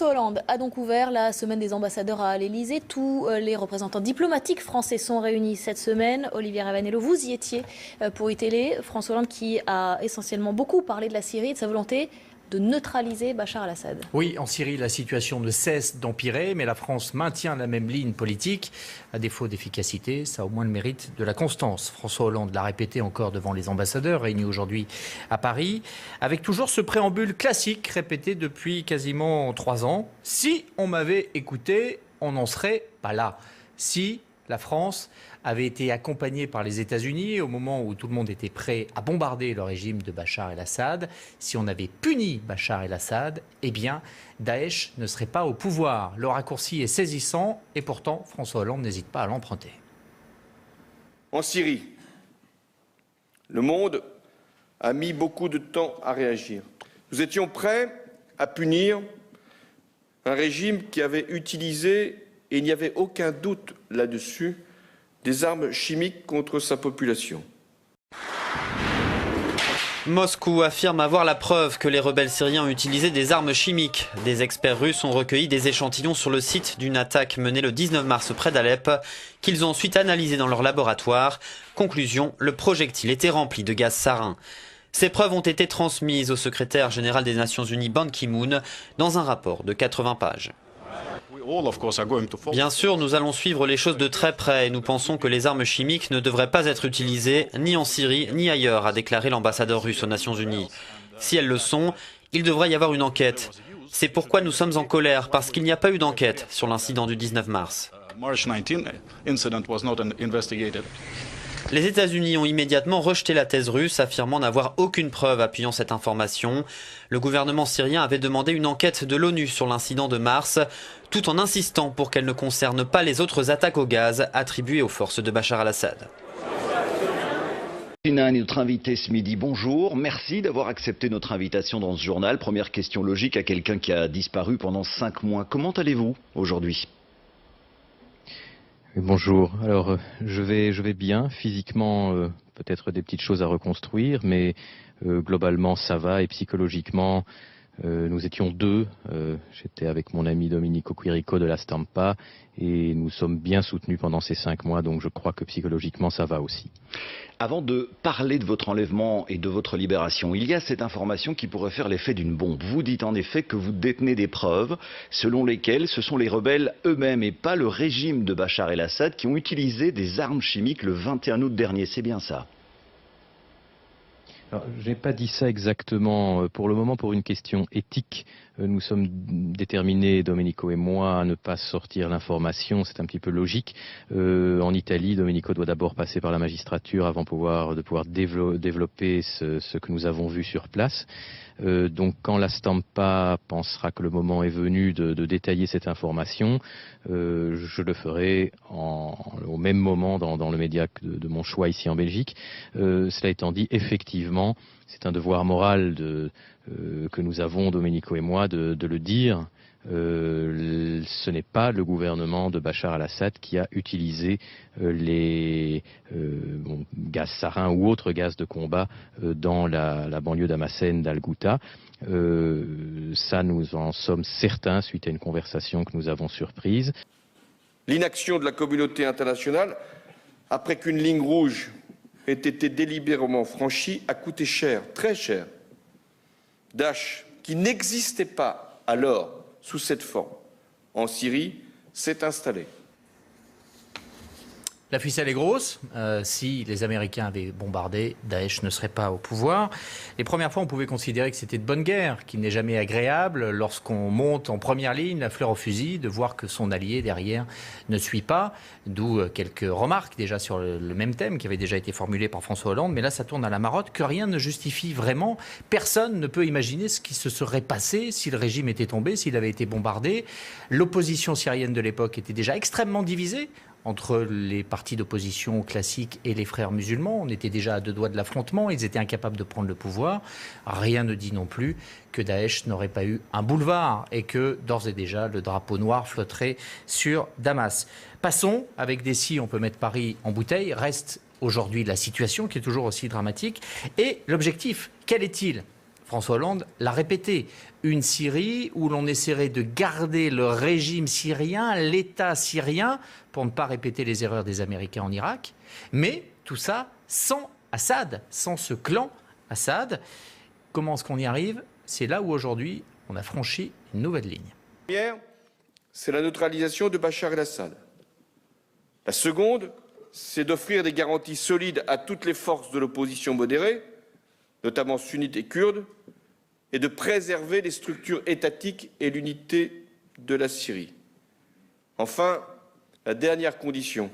François Hollande a donc ouvert la semaine des ambassadeurs à l'Elysée. Tous les représentants diplomatiques français sont réunis cette semaine. Olivier Ravanello, vous y étiez pour iTélé. François Hollande qui a essentiellement beaucoup parlé de la Syrie et de sa volonté de neutraliser Bachar el-Assad. Oui, en Syrie, la situation ne cesse d'empirer, mais la France maintient la même ligne politique. À défaut d'efficacité, ça a au moins le mérite de la constance. François Hollande l'a répété encore devant les ambassadeurs réunis aujourd'hui à Paris, avec toujours ce préambule classique répété depuis quasiment 3 ans. Si on m'avait écouté, on n'en serait pas là. Si la France avait été accompagnée par les États-Unis au moment où tout le monde était prêt à bombarder le régime de Bachar el-Assad, si on avait puni Bachar el-Assad, eh bien, Daesh ne serait pas au pouvoir. Le raccourci est saisissant et pourtant, François Hollande n'hésite pas à l'emprunter. En Syrie, le monde a mis beaucoup de temps à réagir. Nous étions prêts à punir un régime qui avait utilisé, et il n'y avait aucun doute là-dessus, des armes chimiques contre sa population. Moscou affirme avoir la preuve que les rebelles syriens ont utilisé des armes chimiques. Des experts russes ont recueilli des échantillons sur le site d'une attaque menée le 19 mars près d'Alep, qu'ils ont ensuite analysés dans leur laboratoire. Conclusion, le projectile était rempli de gaz sarin. Ces preuves ont été transmises au secrétaire général des Nations Unies Ban Ki-moon dans un rapport de 80 pages. Bien sûr, nous allons suivre les choses de très près et nous pensons que les armes chimiques ne devraient pas être utilisées ni en Syrie ni ailleurs, a déclaré l'ambassadeur russe aux Nations Unies. Si elles le sont, il devrait y avoir une enquête. C'est pourquoi nous sommes en colère, parce qu'il n'y a pas eu d'enquête sur l'incident du 19 mars. Les États-Unis ont immédiatement rejeté la thèse russe, affirmant n'avoir aucune preuve appuyant cette information. Le gouvernement syrien avait demandé une enquête de l'ONU sur l'incident de mars, tout en insistant pour qu'elle ne concerne pas les autres attaques au gaz attribuées aux forces de Bachar el-Assad. Sinan est notre invité ce midi. Bonjour, merci d'avoir accepté notre invitation dans ce journal. Première question logique à quelqu'un qui a disparu pendant 5 mois. Comment allez-vous aujourd'hui ? Bonjour, alors je vais bien, physiquement peut-être des petites choses à reconstruire, mais globalement ça va et psychologiquement nous étions 2, j'étais avec mon ami Domenico Quirico de la Stampa et nous sommes bien soutenus pendant ces 5 mois, donc je crois que psychologiquement ça va aussi. Avant de parler de votre enlèvement et de votre libération, il y a cette information qui pourrait faire l'effet d'une bombe. Vous dites en effet que vous détenez des preuves selon lesquelles ce sont les rebelles eux-mêmes et pas le régime de Bachar el-Assad qui ont utilisé des armes chimiques le 21 août dernier, c'est bien ça ? Je n'ai pas dit ça exactement. Pour le moment, pour une question éthique, nous sommes déterminés, Domenico et moi, à ne pas sortir l'information. C'est un petit peu logique. En Italie, Domenico doit d'abord passer par la magistrature avant de pouvoir développer ce que nous avons vu sur place. Donc quand la Stampa pensera que le moment est venu de détailler cette information, je le ferai au même moment dans le média de mon choix ici en Belgique. Cela étant dit, effectivement, c'est un devoir moral que nous avons, Domenico et moi, de le dire. Ce n'est pas le gouvernement de Bachar el-Assad qui a utilisé les gaz sarin ou autres gaz de combat dans la banlieue d'Hamassen d'Al-Ghouta. Ça, nous en sommes certains suite à une conversation que nous avons surprise. L'inaction de la communauté internationale, après qu'une ligne rouge ait été délibérément franchie, a coûté cher, très cher. Daesh, qui n'existait pas alors sous cette forme en Syrie, s'est installé. La ficelle est grosse. Si les Américains avaient bombardé, Daesh ne serait pas au pouvoir. Les premières fois, on pouvait considérer que c'était de bonne guerre, qu'il n'est jamais agréable, lorsqu'on monte en première ligne, la fleur au fusil, de voir que son allié derrière ne suit pas. D'où quelques remarques déjà sur le même thème qui avait déjà été formulé par François Hollande. Mais là, ça tourne à la marotte, que rien ne justifie vraiment. Personne ne peut imaginer ce qui se serait passé si le régime était tombé, s'il avait été bombardé. L'opposition syrienne de l'époque était déjà extrêmement divisée entre les partis d'opposition classiques et les frères musulmans. On était déjà à 2 doigts de l'affrontement, ils étaient incapables de prendre le pouvoir. Rien ne dit non plus que Daesh n'aurait pas eu un boulevard et que, d'ores et déjà, le drapeau noir flotterait sur Damas. Passons, avec des si on peut mettre Paris en bouteille, reste aujourd'hui la situation qui est toujours aussi dramatique. Et l'objectif, quel est-il ? François Hollande l'a répété, une Syrie où l'on essaierait de garder le régime syrien, l'État syrien, pour ne pas répéter les erreurs des Américains en Irak, mais tout ça sans Assad, sans ce clan Assad. Comment est-ce qu'on y arrive? C'est là où aujourd'hui on a franchi une nouvelle ligne. La première, c'est la neutralisation de Bachar el-Assad. La seconde, c'est d'offrir des garanties solides à toutes les forces de l'opposition modérée, notamment sunnites et kurdes, et de préserver les structures étatiques et l'unité de la Syrie. Enfin, la dernière condition,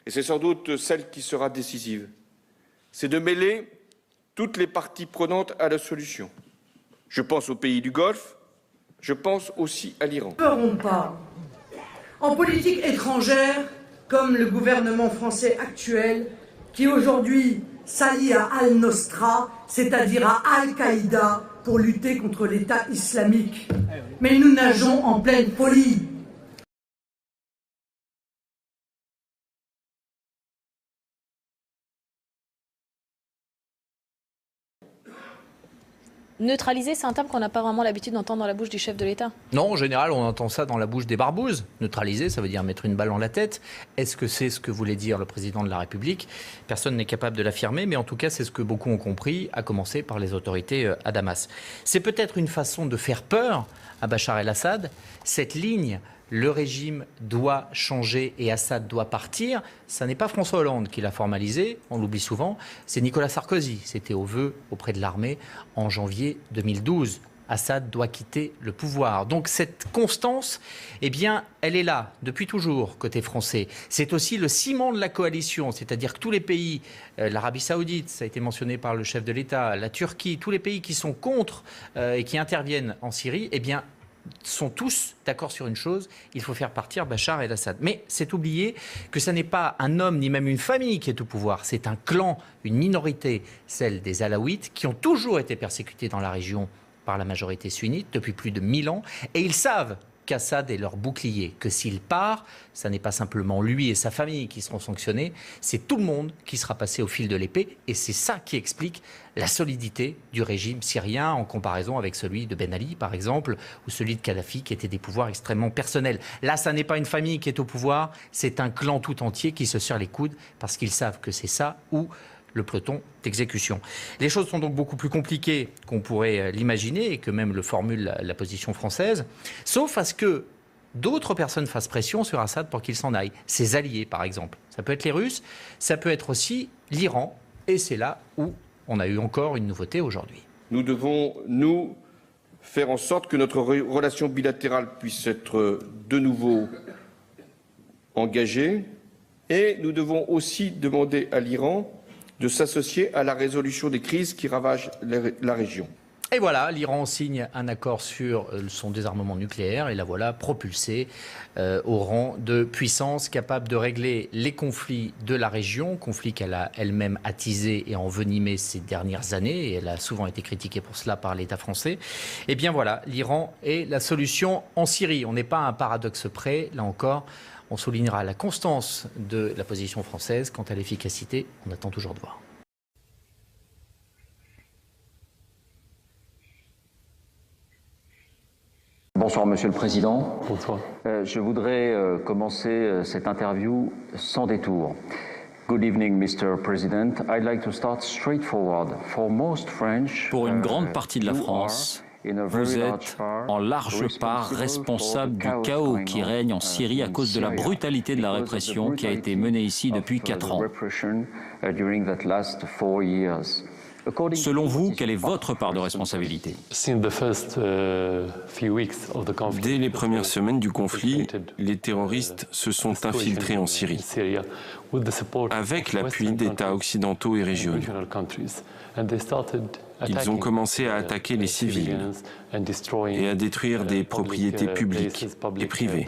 et c'est sans doute celle qui sera décisive, c'est de mêler toutes les parties prenantes à la solution. Je pense aux pays du Golfe, je pense aussi à l'Iran. Nous ne ferons pas en politique étrangère comme le gouvernement français actuel qui aujourd'hui s'allie à Al-Nosra, c'est-à-dire à Al-Qaïda, pour lutter contre l'État islamique. Mais nous nageons en pleine folie. Neutraliser, c'est un terme qu'on n'a pas vraiment l'habitude d'entendre dans la bouche du chef de l'État. Non, en général, on entend ça dans la bouche des barbouzes. Neutraliser, ça veut dire mettre une balle dans la tête. Est-ce que c'est ce que voulait dire le président de la République? Personne n'est capable de l'affirmer, mais en tout cas, c'est ce que beaucoup ont compris, à commencer par les autorités à Damas. C'est peut-être une façon de faire peur à Bachar el-Assad. Cette ligne, le régime doit changer et Assad doit partir, ça n'est pas François Hollande qui l'a formalisé, on l'oublie souvent, c'est Nicolas Sarkozy. C'était au vœu auprès de l'armée en janvier 2012. Assad doit quitter le pouvoir. Donc cette constance, eh bien, elle est là depuis toujours côté français. C'est aussi le ciment de la coalition, c'est-à-dire que tous les pays, l'Arabie Saoudite, ça a été mentionné par le chef de l'État, la Turquie, tous les pays qui sont contre et qui interviennent en Syrie, eh bien, sont tous d'accord sur une chose, il faut faire partir Bachar el-Assad. Mais c'est oublier que ce n'est pas un homme ni même une famille qui est au pouvoir, c'est un clan, une minorité, celle des Alaouites, qui ont toujours été persécutés dans la région par la majorité sunnite depuis plus de 1000 ans, et ils savent qu'Assad est leur bouclier, que s'il part, ça n'est pas simplement lui et sa famille qui seront sanctionnés, c'est tout le monde qui sera passé au fil de l'épée, et c'est ça qui explique la solidité du régime syrien en comparaison avec celui de Ben Ali, par exemple, ou celui de Kadhafi, qui étaient des pouvoirs extrêmement personnels. Là, ça n'est pas une famille qui est au pouvoir, c'est un clan tout entier qui se serre les coudes, parce qu'ils savent que c'est ça ou le peloton d'exécution. Les choses sont donc beaucoup plus compliquées qu'on pourrait l'imaginer et que même le formule la position française, sauf à ce que d'autres personnes fassent pression sur Assad pour qu'il s'en aille. Ses alliés, par exemple. Ça peut être les Russes, ça peut être aussi l'Iran, et c'est là où on a eu encore une nouveauté aujourd'hui. Nous devons, nous, faire en sorte que notre relation bilatérale puisse être de nouveau engagée, et nous devons aussi demander à l'Iran de s'associer à la résolution des crises qui ravagent la région. Et voilà, l'Iran signe un accord sur son désarmement nucléaire et la voilà propulsée au rang de puissance capable de régler les conflits de la région, conflits qu'elle a elle-même attisés et envenimés ces dernières années, et elle a souvent été critiquée pour cela par l'État français. Et bien voilà, l'Iran est la solution en Syrie. On n'est pas à un paradoxe près, là encore. On soulignera la constance de la position française. Quant à l'efficacité, on attend toujours de voir. Bonsoir Monsieur le Président. Bonsoir. Je voudrais commencer cette interview sans détour. Good evening, Mr. President. I'd like to start straightforward. For most French, pour une grande partie de la France, vous êtes en large part responsable du chaos qui règne en Syrie à cause de la brutalité de la répression qui a été menée ici depuis 4 ans. Selon vous, quelle est votre part de responsabilité? Dès les premières semaines du conflit, les terroristes se sont infiltrés en Syrie, avec l'appui d'États occidentaux et régionaux. Ils ont commencé à attaquer les civils et à détruire des propriétés publiques et privées.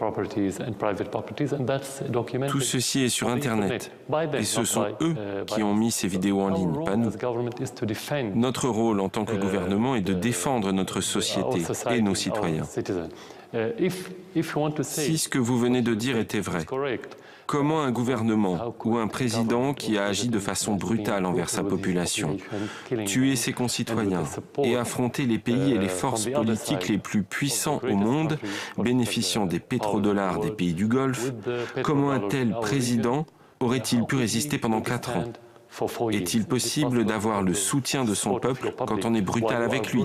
Tout ceci est sur Internet et ce sont eux qui ont mis ces vidéos en ligne, pas nous. Notre rôle en tant que gouvernement est de défendre notre société et nos citoyens. Si ce que vous venez de dire était vrai, comment un gouvernement ou un président qui a agi de façon brutale envers sa population, tué ses concitoyens et affronté les pays et les forces politiques les plus puissants au monde, bénéficiant des pétrodollars des pays du Golfe, comment un tel président aurait-il pu résister pendant 4 ans? Est-il possible d'avoir le soutien de son peuple quand on est brutal avec lui?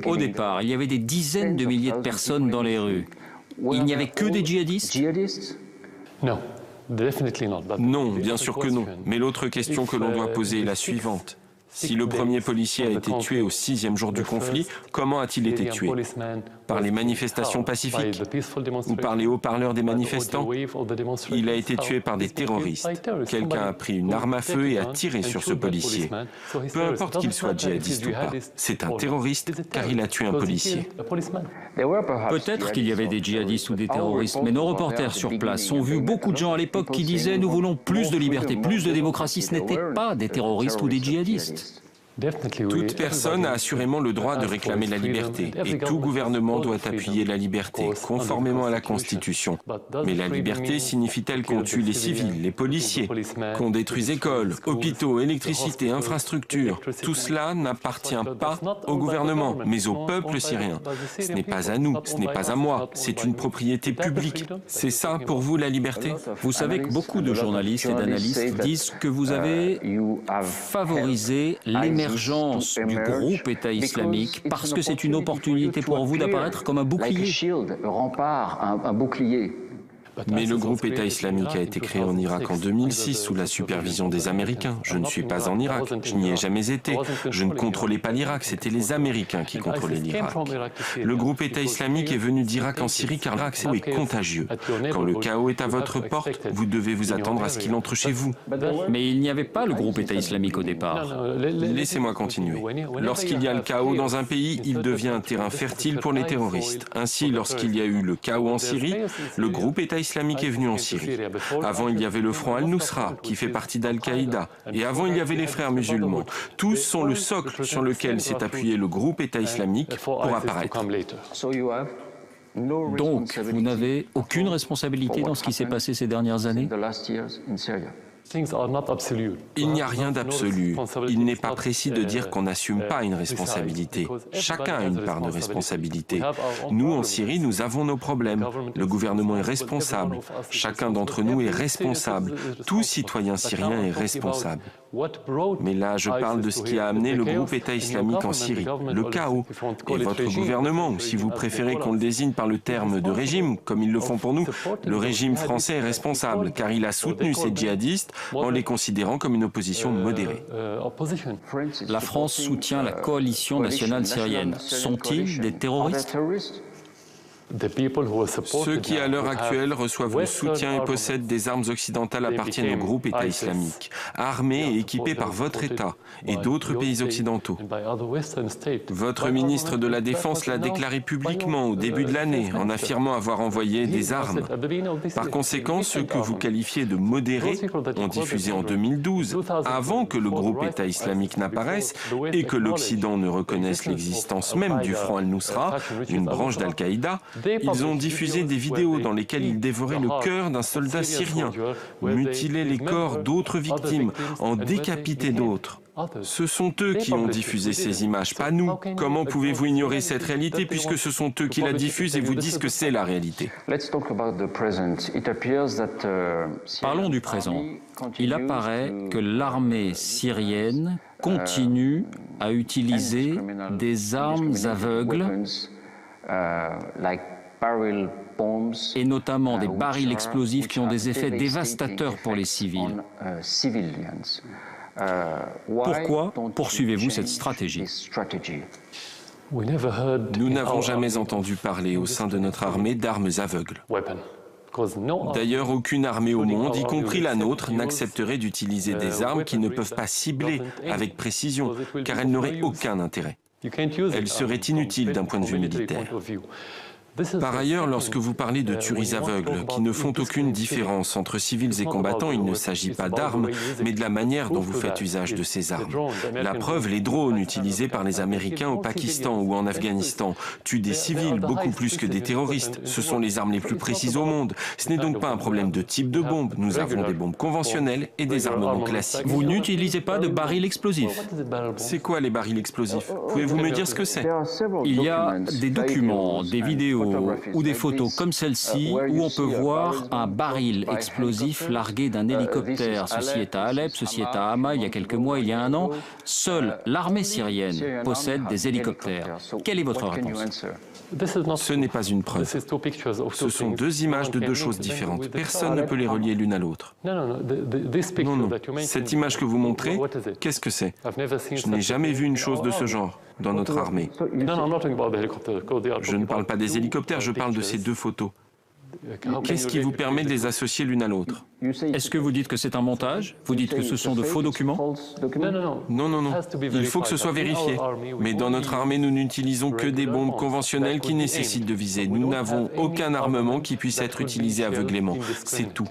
Au départ, il y avait des dizaines de milliers de personnes dans les rues. Il n'y avait que des djihadistes? Non, bien sûr que non. Mais l'autre question que l'on doit poser est la suivante. Si le premier policier a été tué au 6e jour du conflit, comment a-t-il été tué? Par les manifestations pacifiques ou par les haut-parleurs des manifestants? Il a été tué par des terroristes. Quelqu'un a pris une arme à feu et a tiré sur ce policier. Peu importe qu'il soit djihadiste ou pas, c'est un terroriste car il a tué un policier. Peut-être qu'il y avait des djihadistes ou des terroristes, mais nos reporters sur place ont vu beaucoup de gens à l'époque qui disaient « Nous voulons plus de liberté, plus de démocratie ». Ce n'étaient pas des terroristes ou des djihadistes. Toute personne a assurément le droit de réclamer la liberté et tout gouvernement doit appuyer la liberté, conformément à la Constitution. Mais la liberté signifie-t-elle qu'on tue les civils, les policiers, qu'on détruise écoles, hôpitaux, électricité, infrastructures? Tout cela n'appartient pas au gouvernement, mais au peuple syrien. Ce n'est pas à nous, ce n'est pas à moi, c'est une propriété publique. C'est ça pour vous la liberté? Vous savez que beaucoup de journalistes et d'analystes disent que vous avez favorisé l'émergence du groupe État islamique parce que c'est une opportunité pour vous d'apparaître comme un bouclier. Mais le groupe État islamique a été créé en Irak en 2006 sous la supervision des Américains. Je ne suis pas en Irak, je n'y ai jamais été. Je ne contrôlais pas l'Irak, c'était les Américains qui contrôlaient l'Irak. Le groupe État islamique est venu d'Irak en Syrie car l'Irak est contagieux. Quand le chaos est à votre porte, vous devez vous attendre à ce qu'il entre chez vous. Mais il n'y avait pas le groupe État islamique au départ. Laissez-moi continuer. Lorsqu'il y a le chaos dans un pays, il devient un terrain fertile pour les terroristes. Ainsi, lorsqu'il y a eu le chaos en Syrie, le groupe État islamique est venu en Syrie. Avant, il y avait le front Al-Nusra, qui fait partie d'Al-Qaïda. Et avant, il y avait les frères musulmans. Tous sont le socle sur lequel s'est appuyé le groupe État islamique pour apparaître. Donc, vous n'avez aucune responsabilité dans ce qui s'est passé ces dernières années? Il n'y a rien d'absolu. Il n'est pas précis de dire qu'on n'assume pas une responsabilité. Chacun a une part de responsabilité. Nous, en Syrie, nous avons nos problèmes. Le gouvernement est responsable. Chacun d'entre nous est responsable. Tout citoyen syrien est responsable. Mais là, je parle de ce qui a amené le groupe État islamique en Syrie, le chaos. Et votre gouvernement, ou si vous préférez qu'on le désigne par le terme de régime, comme ils le font pour nous, le régime français est responsable, car il a soutenu ces djihadistes en les considérant comme une opposition modérée. La France soutient la coalition nationale syrienne. Sont-ils des terroristes? Ceux qui, à l'heure actuelle, reçoivent le soutien et possèdent des armes occidentales appartiennent au groupe État islamique, armés et équipés par votre État et d'autres pays occidentaux. Votre ministre de la Défense l'a déclaré publiquement au début de l'année, en affirmant avoir envoyé des armes. Par conséquent, ceux que vous qualifiez de modérés ont diffusé en 2012, avant que le groupe État islamique n'apparaisse et que l'Occident ne reconnaisse l'existence même du Front Al-Nusra, une branche d'Al-Qaïda. Ils ont diffusé des vidéos dans lesquelles ils dévoraient le cœur d'un soldat syrien, mutilaient les corps d'autres victimes, en décapitaient d'autres. Ce sont eux qui ont diffusé ces images, pas nous. Comment pouvez-vous ignorer cette réalité puisque ce sont eux qui la diffusent et vous disent que c'est la réalité? Parlons du présent. Il apparaît que l'armée syrienne continue à utiliser des armes aveugles et notamment des barils explosifs qui ont des effets dévastateurs pour les civils. Pourquoi poursuivez-vous cette stratégie? Nous n'avons jamais entendu parler au sein de notre armée d'armes aveugles. D'ailleurs, aucune armée au monde, y compris la nôtre, n'accepterait d'utiliser des armes qui ne peuvent pas cibler avec précision, car elles n'auraient aucun intérêt. Elles seraient inutiles d'un point de vue militaire. Par ailleurs, lorsque vous parlez de tueries aveugles, qui ne font aucune différence entre civils et combattants, il ne s'agit pas d'armes, mais de la manière dont vous faites usage de ces armes. La preuve, les drones utilisés par les Américains au Pakistan ou en Afghanistan tuent des civils beaucoup plus que des terroristes. Ce sont les armes les plus précises au monde. Ce n'est donc pas un problème de type de bombe. Nous avons des bombes conventionnelles et des armements classiques. Vous n'utilisez pas de barils explosifs. C'est quoi les barils explosifs? Pouvez-vous me dire ce que c'est? Il y a des documents, des vidéos ou des photos comme celle-ci où on peut voir un baril explosif largué d'un hélicoptère. Ceci est à Alep, ceci est à Hama, il y a quelques mois, il y a un an. Seule l'armée syrienne possède des hélicoptères. Quelle est votre réponse? Ce n'est pas une preuve. Ce sont deux images de deux choses différentes. Personne ne peut les relier l'une à l'autre. Non, non. Cette image que vous montrez, qu'est-ce que c'est? Je n'ai jamais vu une chose de ce genre dans notre armée. Je ne parle pas des hélicoptères, je parle de ces deux photos. Qu'est-ce qui vous permet de les associer l'une à l'autre? Est-ce que vous dites que c'est un montage? Vous dites que ce sont de faux documents? Non, non, non. Il faut que ce soit vérifié. Mais dans notre armée, nous n'utilisons que des bombes conventionnelles qui nécessitent de viser. Nous n'avons aucun armement qui puisse être utilisé aveuglément. C'est tout.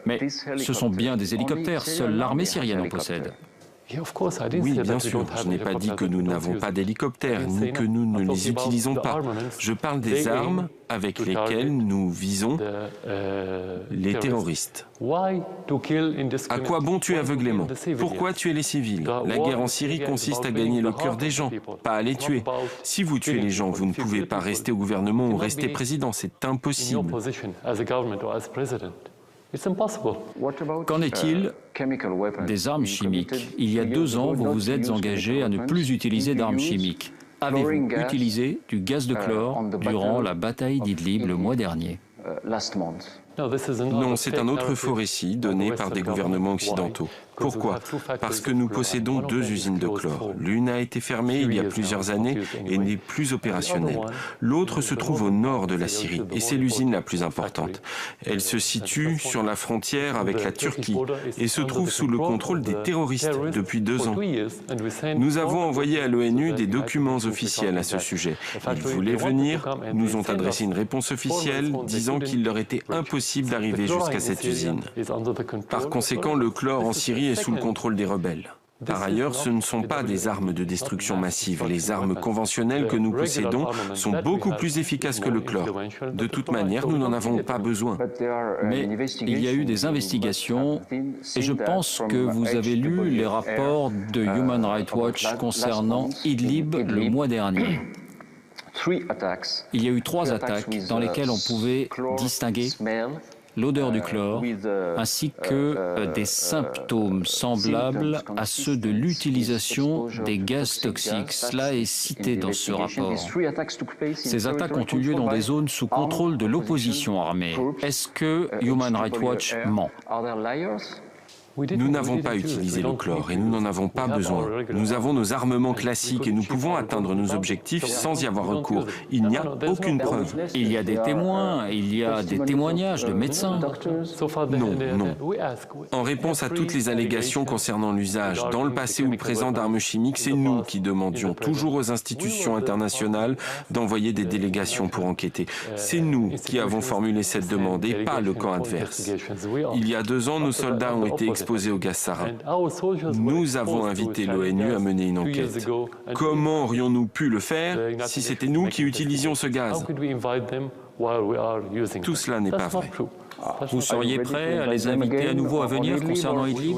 Mais ce sont bien des hélicoptères. Seule l'armée syrienne en possède. Oui, bien sûr. Je n'ai pas dit que nous n'avons pas d'hélicoptères, ni que nous ne les utilisons pas. Je parle des armes avec lesquelles nous visons les terroristes. À quoi bon tuer aveuglément? Pourquoi tuer les civils? La guerre en Syrie consiste à gagner le cœur des gens, pas à les tuer. Si vous tuez les gens, vous ne pouvez pas rester au gouvernement ou rester président. C'est impossible. Qu'en est-il des armes chimiques? Il y a 2 ans, vous vous êtes engagé à ne plus utiliser d'armes chimiques. Avez-vous utilisé du gaz de chlore durant la bataille d'Idlib le mois dernier? Non, c'est un autre faux récit donné par des gouvernements occidentaux. Pourquoi? Parce que nous possédons 2 usines de chlore. L'une a été fermée il y a plusieurs années et n'est plus opérationnelle. L'autre se trouve au nord de la Syrie et c'est l'usine la plus importante. Elle se situe sur la frontière avec la Turquie et se trouve sous le contrôle des terroristes depuis 2 ans. Nous avons envoyé à l'ONU des documents officiels à ce sujet. Ils voulaient venir, nous ont adressé une réponse officielle disant qu'il leur était impossible d'arriver jusqu'à cette usine. Par conséquent, le chlore en Syrie est sous le contrôle des rebelles. Par ailleurs, ce ne sont pas des armes de destruction massive. Les armes conventionnelles que nous possédons sont beaucoup plus efficaces que le chlore. De toute manière, nous n'en avons pas besoin. Mais il y a eu des investigations et je pense que vous avez lu les rapports de Human Rights Watch concernant Idlib le mois dernier. Il y a eu 3 attaques dans lesquelles on pouvait distinguer l'odeur du chlore, ainsi que des symptômes semblables à ceux de l'utilisation des gaz toxiques. Cela est cité dans ce rapport. Ces attaques ont eu lieu dans des zones sous contrôle de l'opposition armée. Est-ce que Human Rights Watch ment? Nous n'avons pas utilisé le chlore et nous n'en avons pas besoin. Nous avons nos armements classiques et nous pouvons atteindre nos objectifs sans y avoir recours. Il n'y a aucune preuve. Il y a des témoins, il y a des témoignages de médecins. Non, non. En réponse à toutes les allégations concernant l'usage, dans le passé ou le présent d'armes chimiques, c'est nous qui demandions toujours aux institutions internationales d'envoyer des délégations pour enquêter. C'est nous qui avons formulé cette demande et pas le camp adverse. Il y a 2 ans, nos soldats ont été exposés au gaz sarin. Nous avons invité l'ONU à mener une enquête. Comment aurions-nous pu le faire si c'était nous qui utilisions ce gaz? Tout cela n'est pas vrai. Vous seriez prêt à les inviter à nouveau à venir concernant Idlib?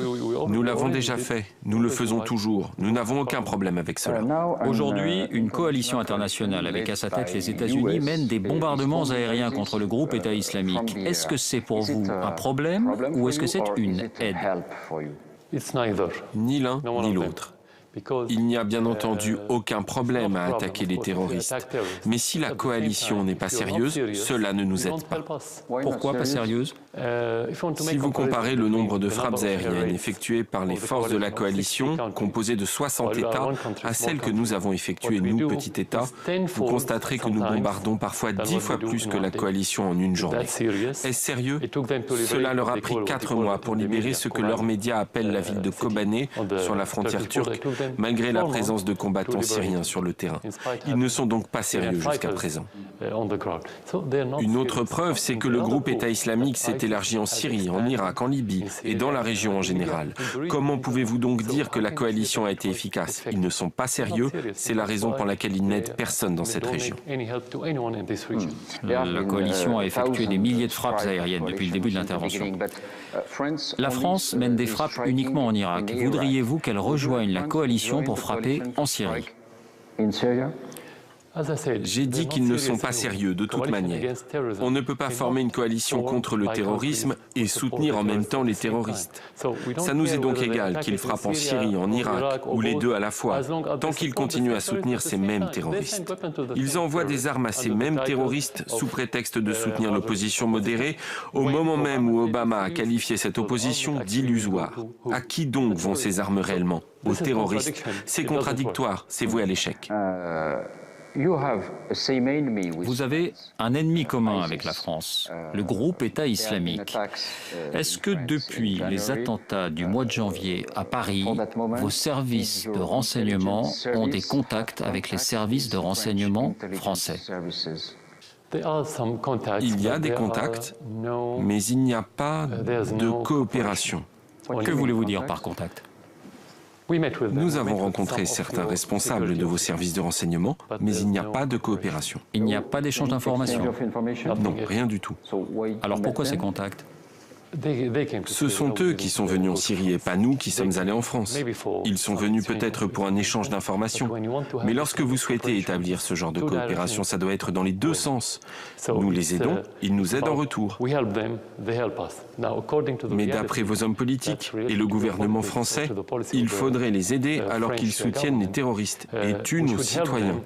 Nous l'avons déjà fait. Nous le faisons toujours. Nous n'avons aucun problème avec cela. Aujourd'hui, une coalition internationale avec à sa tête les États-Unis mène des bombardements aériens contre le groupe État islamique. Est-ce que c'est pour vous un problème ou est-ce que c'est une aide? Ni l'un ni l'autre. Il n'y a bien entendu aucun problème à attaquer les terroristes. Mais si la coalition n'est pas sérieuse, cela ne nous aide pas. Pourquoi pas sérieuse? Si vous comparez le nombre de frappes aériennes effectuées par les forces de la coalition, composées de 60 États, à celles que nous avons effectuées, nous, petit État, vous constaterez que nous bombardons parfois 10 fois plus que la coalition en une journée. Est-ce sérieux? Cela leur a pris 4 mois pour libérer ce que leurs médias appellent la ville de Kobané, sur la frontière turque. malgré la présence de combattants syriens sur le terrain. Ils ne sont donc pas sérieux jusqu'à présent. Une autre preuve, c'est que le groupe État islamique s'est élargi en Syrie, en Irak, en Libye et dans la région en général. Comment pouvez-vous donc dire que la coalition a été efficace? Ils ne sont pas sérieux, c'est la raison pour laquelle ils n'aident personne dans cette région. La coalition a effectué des milliers de frappes aériennes depuis le début de l'intervention. La France mène des frappes uniquement en Irak. Voudriez-vous qu'elle rejoigne la coalition pour frapper en Syrie? J'ai dit qu'ils ne sont pas sérieux de toute manière. On ne peut pas former une coalition contre le terrorisme et soutenir en même temps les terroristes. Ça nous est donc égal qu'ils frappent en Syrie, en Irak, ou les deux à la fois, tant qu'ils continuent à soutenir ces mêmes terroristes. Ils envoient des armes à ces mêmes terroristes sous prétexte de soutenir l'opposition modérée, au moment même où Obama a qualifié cette opposition d'illusoire. À qui donc vont ces armes réellement? Aux terroristes. C'est contradictoire, c'est voué à l'échec. Vous avez un ennemi commun avec la France, le groupe État islamique. Est-ce que depuis les attentats du mois de janvier à Paris, vos services de renseignement ont des contacts avec les services de renseignement français? Il y a des contacts, mais il n'y a pas de coopération. Que voulez-vous dire par contact? Nous avons rencontré certains responsables de vos services de renseignement, mais il n'y a pas de coopération. Il n'y a pas d'échange d'informations? Non, rien du tout. Alors pourquoi ces contacts? Ce sont eux qui sont venus en Syrie et pas nous qui sommes allés en France. Ils sont venus peut-être pour un échange d'informations. Mais lorsque vous souhaitez établir ce genre de coopération, ça doit être dans les deux sens. Nous les aidons, ils nous aident en retour. Mais d'après vos hommes politiques et le gouvernement français, il faudrait les aider alors qu'ils soutiennent les terroristes et tuent nos citoyens.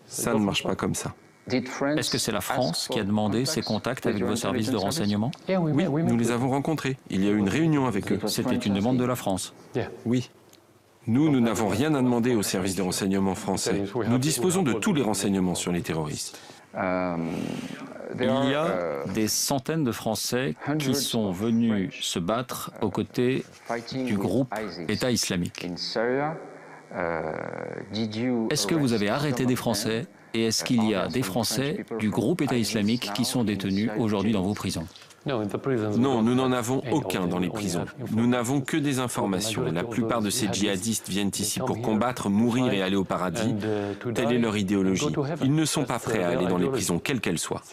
Ça ne marche pas comme ça. Est-ce que c'est la France qui a demandé ces contacts avec vos services de renseignement? Oui, nous les avons rencontrés. Il y a eu une réunion avec eux. C'était une demande de la France? Oui. Nous n'avons rien à demander aux services de renseignement français. Nous disposons de tous les renseignements sur les terroristes. Il y a des centaines de Français qui sont venus se battre aux côtés du groupe État islamique. Est-ce que vous avez arrêté des Français? Et est-ce qu'il y a des Français du groupe État islamique qui sont détenus aujourd'hui dans vos prisons? Non, nous n'en avons aucun dans les prisons. Nous n'avons que des informations. La plupart de ces djihadistes viennent ici pour combattre, mourir et aller au paradis. Telle est leur idéologie. Ils ne sont pas prêts à aller dans les prisons, quelles qu'elles soient.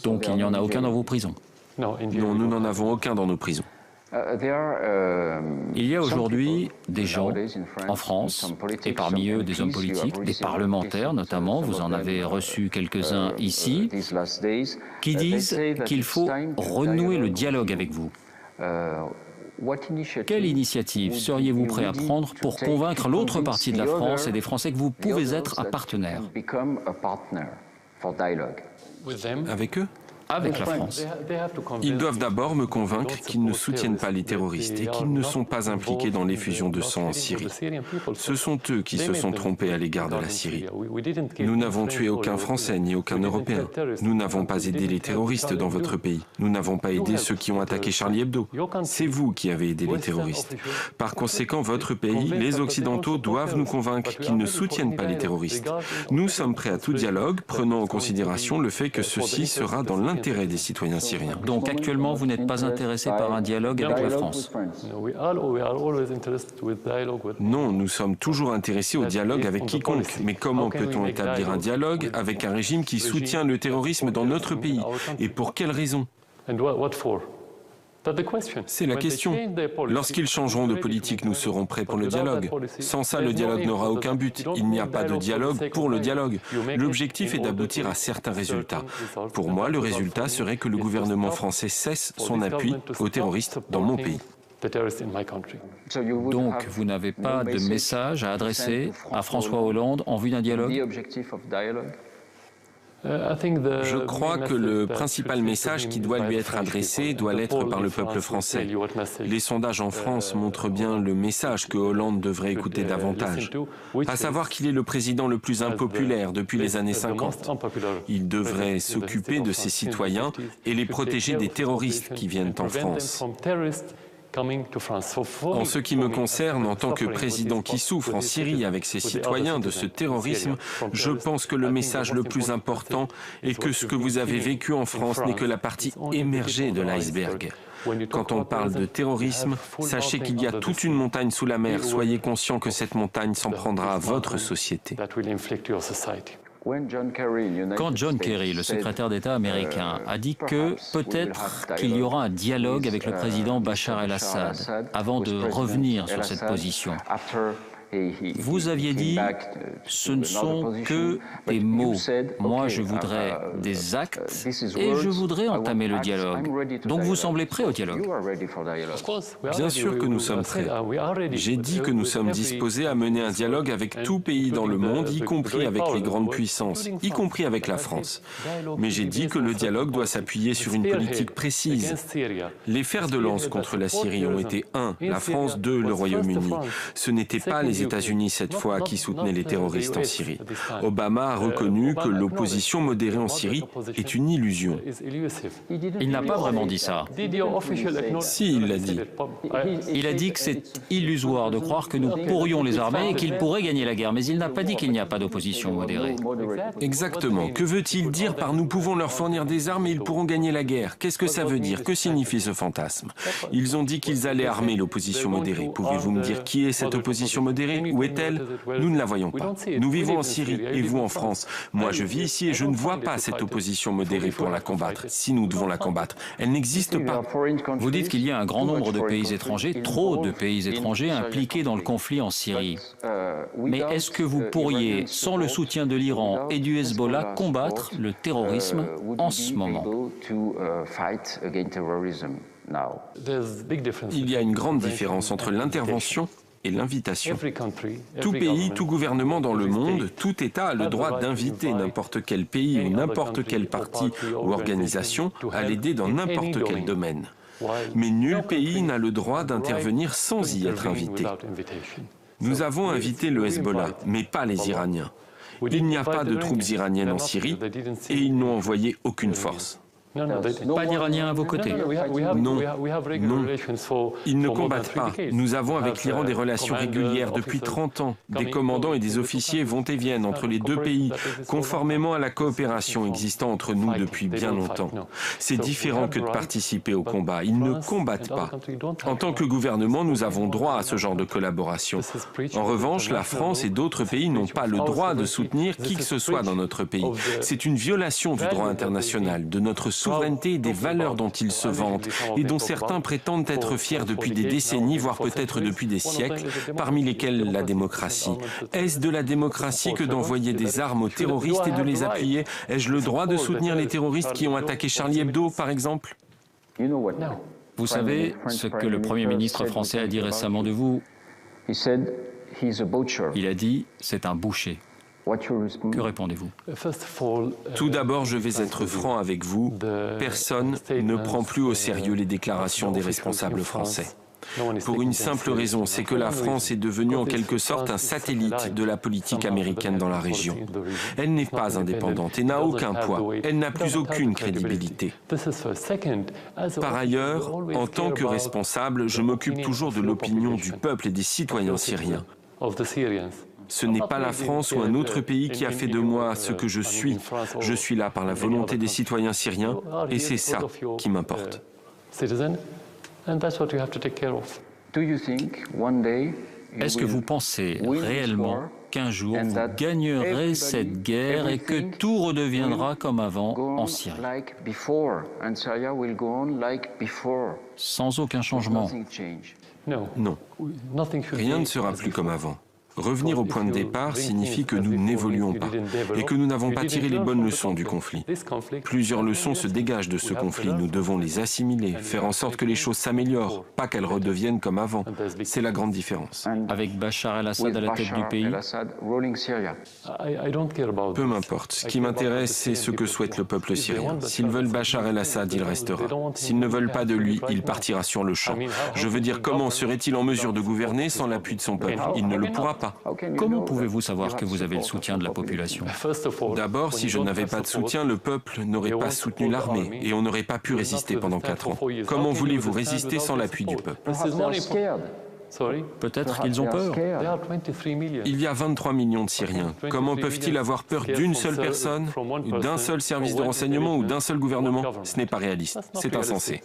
Donc il n'y en a aucun dans vos prisons? Non, nous n'en avons aucun dans nos prisons. Il y a aujourd'hui des gens en France, et parmi eux des hommes politiques, des parlementaires notamment, vous en avez reçu quelques-uns ici, qui disent qu'il faut renouer le dialogue avec vous. Quelle initiative seriez-vous prêt à prendre pour convaincre l'autre partie de la France et des Français que vous pouvez être un partenaire? Avec eux? Avec la France. Ils doivent d'abord me convaincre qu'ils ne soutiennent pas les terroristes et qu'ils ne sont pas impliqués dans l'effusion de sang en Syrie. Ce sont eux qui se sont trompés à l'égard de la Syrie. Nous n'avons tué aucun Français ni aucun Européen. Nous n'avons pas aidé les terroristes dans votre pays. Nous n'avons pas aidé ceux qui ont attaqué Charlie Hebdo. C'est vous qui avez aidé les terroristes. Par conséquent, votre pays, les Occidentaux, doivent nous convaincre qu'ils ne soutiennent pas les terroristes. Nous sommes prêts à tout dialogue, prenant en considération le fait que ceci sera dans l'intérêt des citoyens syriens. Donc actuellement, vous n'êtes pas intéressé par un dialogue avec la France? Non, nous sommes toujours intéressés au dialogue avec quiconque. Mais comment peut-on établir un dialogue avec un régime qui soutient le terrorisme dans notre pays? Et pour quelles raisons? C'est la question. Lorsqu'ils changeront de politique, nous serons prêts pour le dialogue. Sans ça, le dialogue n'aura aucun but. Il n'y a pas de dialogue pour le dialogue. L'objectif est d'aboutir à certains résultats. Pour moi, le résultat serait que le gouvernement français cesse son appui aux terroristes dans mon pays. Donc, vous n'avez pas de message à adresser à François Hollande en vue d'un dialogue? Je crois que le principal message qui doit lui être adressé doit l'être par le peuple français. Les sondages en France montrent bien le message que Hollande devrait écouter davantage, à savoir qu'il est le président le plus impopulaire depuis les années 50. Il devrait s'occuper de ses citoyens et les protéger des terroristes qui viennent en France. En ce qui me concerne, en tant que président qui souffre en Syrie avec ses citoyens de ce terrorisme, je pense que le message le plus important est que ce que vous avez vécu en France n'est que la partie émergée de l'iceberg. Quand on parle de terrorisme, sachez qu'il y a toute une montagne sous la mer. Soyez conscient que cette montagne s'en prendra à votre société. Quand John Kerry, le secrétaire d'État américain, a dit que peut-être qu'il y aura un dialogue avec le président Bachar el-Assad avant de revenir sur cette position, vous aviez dit « ce ne sont que des mots, moi je voudrais des actes et je voudrais entamer le dialogue ». Donc vous semblez prêt au dialogue? Bien sûr que nous sommes prêts. J'ai dit que nous sommes disposés à mener un dialogue avec tout pays dans le monde, y compris avec les grandes puissances, y compris avec la France. Mais j'ai dit que le dialogue doit s'appuyer sur une politique précise. Les fers de lance contre la Syrie ont été 1, la France, 2, le Royaume-Uni. Ce n'était pas les États-Unis cette fois qui soutenaient les terroristes en Syrie. Obama a reconnu que l'opposition modérée en Syrie est une illusion. Il n'a pas vraiment dit ça. Si, il l'a dit. Il a dit que c'est illusoire de croire que nous pourrions les armer et qu'ils pourraient gagner la guerre, mais il n'a pas dit qu'il n'y a pas d'opposition modérée. Exactement. Que veut-il dire par « nous pouvons leur fournir des armes et ils pourront gagner la guerre » ? Qu'est-ce que ça veut dire? Que signifie ce fantasme? Ils ont dit qu'ils allaient armer l'opposition modérée. Pouvez-vous me dire qui est cette opposition modérée? Où est-elle? Nous ne la voyons pas. Nous vivons en Syrie et vous en France. Moi, je vis ici et je ne vois pas cette opposition modérée pour la combattre. Si nous devons la combattre, elle n'existe pas. Vous dites qu'il y a un grand nombre de pays étrangers, trop de pays étrangers impliqués dans le conflit en Syrie. Mais est-ce que vous pourriez, sans le soutien de l'Iran et du Hezbollah, combattre le terrorisme en ce moment? Il y a une grande différence entre l'intervention et l'invitation. Tout pays, tout gouvernement dans le monde, tout État a le droit d'inviter n'importe quel pays ou n'importe quel parti ou organisation à l'aider dans n'importe quel domaine. Mais nul pays n'a le droit d'intervenir sans y être invité. Nous avons invité le Hezbollah, mais pas les Iraniens. Il n'y a pas de troupes iraniennes en Syrie et ils n'ont envoyé aucune force. Pas d'Iraniens à vos côtés? Non, non. Ils ne combattent pas. Nous avons avec l'Iran des relations régulières depuis 30 ans. Des commandants et des officiers vont et viennent entre les deux pays, conformément à la coopération existant entre nous depuis bien longtemps. C'est différent que de participer au combat. Ils ne combattent pas. En tant que gouvernement, nous avons droit à ce genre de collaboration. En revanche, la France et d'autres pays n'ont pas le droit de soutenir qui que ce soit dans notre pays. C'est une violation du droit international, de notre souveraineté et des valeurs dont ils se vantent et dont certains prétendent être fiers depuis des décennies, voire peut-être depuis des siècles, parmi lesquels la démocratie. Est-ce de la démocratie que d'envoyer des armes aux terroristes et de les appuyer? Ai-je le droit de soutenir les terroristes qui ont attaqué Charlie Hebdo, par exemple? Vous savez ce que le Premier ministre français a dit récemment de vous? Il a dit « c'est un boucher ». Que répondez-vous? Tout d'abord, je vais être franc avec vous. Personne ne prend plus au sérieux les déclarations des responsables français. Pour une simple raison, c'est que la France est devenue en quelque sorte un satellite de la politique américaine dans la région. Elle n'est pas indépendante et n'a aucun poids. Elle n'a plus aucune crédibilité. Par ailleurs, en tant que responsable, je m'occupe toujours de l'opinion du peuple et des citoyens syriens. Ce n'est pas la France ou un autre pays qui a fait de moi ce que je suis. Je suis là par la volonté des citoyens syriens et c'est ça qui m'importe. Est-ce que vous pensez réellement qu'un jour vous gagnerez cette guerre et que tout redeviendra comme avant en Syrie? Sans aucun changement? Non. Rien ne sera plus comme avant. Revenir au point de départ signifie que nous n'évoluons pas et que nous n'avons pas tiré les bonnes leçons du conflit. Plusieurs leçons se dégagent de ce conflit. Nous devons les assimiler, faire en sorte que les choses s'améliorent, pas qu'elles redeviennent comme avant. C'est la grande différence. Avec Bachar el-Assad à la tête du pays? Peu m'importe. Ce qui m'intéresse, c'est ce que souhaite le peuple syrien. S'ils veulent Bachar el-Assad, il restera. S'ils ne veulent pas de lui, il partira sur le champ. Je veux dire, comment serait-il en mesure de gouverner sans l'appui de son peuple? Il ne le pourra pas. pas. Comment pouvez-vous savoir que vous avez le soutien de la population? D'abord, si je n'avais pas de soutien, le peuple n'aurait pas soutenu l'armée et on n'aurait pas pu résister pendant 4 ans. Comment voulez-vous résister sans l'appui du peuple? Peut-être qu'ils ont peur. Il y a 23 millions de Syriens. Comment peuvent-ils avoir peur d'une seule personne, ou d'un seul service de renseignement, ou d'un seul gouvernement? Ce n'est pas réaliste. C'est insensé.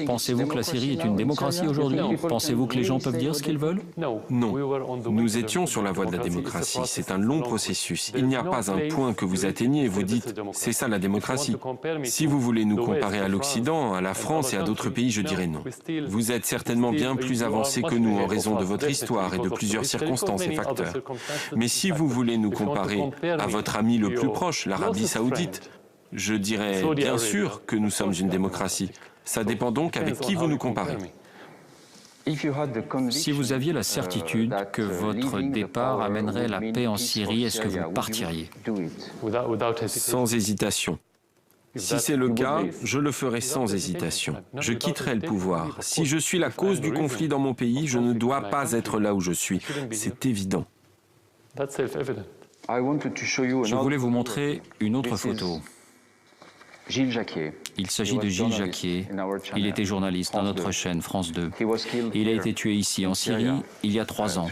Pensez-vous que la Syrie est une démocratie aujourd'hui? Pensez-vous que les gens peuvent dire ce qu'ils veulent? Non. Nous étions sur la voie de la démocratie. C'est un long processus. Il n'y a pas un point que vous atteignez et vous dites « c'est ça la démocratie ». Si vous voulez nous comparer à l'Occident, à la France et à d'autres pays, je dirais non. Vous êtes certainement bien plus avancés que nous en raison de votre histoire et de plusieurs circonstances et facteurs. Mais si vous voulez nous comparer à votre ami le plus proche, l'Arabie Saoudite, je dirais bien sûr que nous sommes une démocratie. Ça dépend donc avec qui vous nous comparez. Si vous aviez la certitude que votre départ amènerait la paix en Syrie, est-ce que vous partiriez? Sans hésitation. Si c'est le cas, je le ferai sans hésitation. Je quitterai le pouvoir. Si je suis la cause du conflit dans mon pays, je ne dois pas être là où je suis. C'est évident. Je voulais vous montrer une autre photo. Il s'agit de Gilles Jacquier. Il était journaliste dans notre chaîne France 2. Il a été tué ici, en Syrie, il y a 3 ans.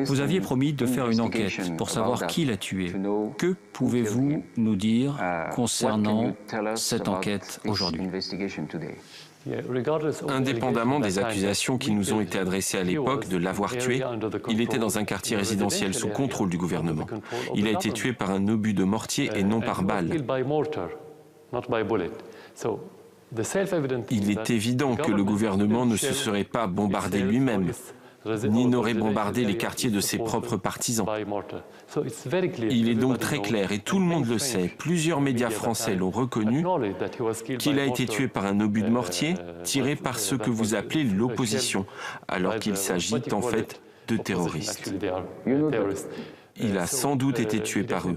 Vous aviez promis de faire une enquête pour savoir qui l'a tué. Que pouvez-vous nous dire concernant cette enquête aujourd'hui? Indépendamment des accusations qui nous ont été adressées à l'époque de l'avoir tué, il était dans un quartier résidentiel sous contrôle du gouvernement. Il a été tué par un obus de mortier et non par balle. Il est évident que le gouvernement ne se serait pas bombardé lui-même, ni n'aurait bombardé les quartiers de ses propres partisans. Il est donc très clair, et tout le monde le sait, plusieurs médias français l'ont reconnu, qu'il a été tué par un obus de mortier tiré par ce que vous appelez l'opposition, alors qu'il s'agit en fait de terroristes. Il a sans doute été tué par eux.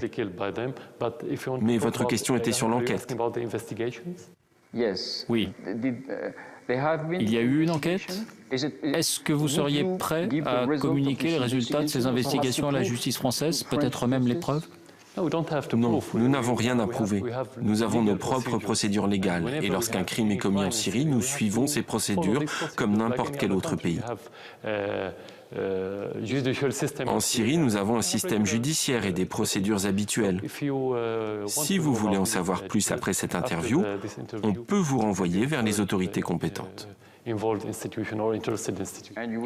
Mais votre question était sur l'enquête. Oui. Il y a eu une enquête? Est-ce que vous seriez prêt à communiquer les résultats de ces investigations à la justice française, peut-être même les preuves? Non, nous n'avons rien à prouver. Nous avons nos propres procédures légales et lorsqu'un crime est commis en Syrie, nous suivons ces procédures comme n'importe quel autre pays. En Syrie, nous avons un système judiciaire et des procédures habituelles. Si vous voulez en savoir plus après cette interview, on peut vous renvoyer vers les autorités compétentes. Et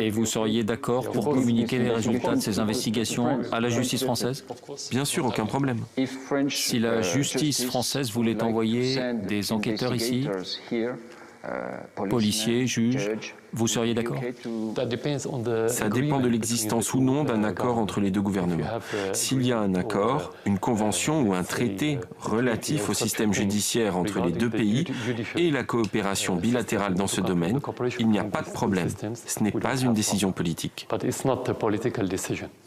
vous seriez d'accord pour communiquer les résultats de ces investigations à la justice française? Bien sûr, aucun problème. Si la justice française voulait envoyer des enquêteurs ici, policiers, juges, vous seriez d'accord? Ça dépend de l'existence ou non d'un accord entre les deux gouvernements. S'il y a un accord, une convention ou un traité relatif au système judiciaire entre les deux pays et la coopération bilatérale dans ce domaine, il n'y a pas de problème. Ce n'est pas une décision politique.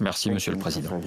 Merci, Monsieur le Président.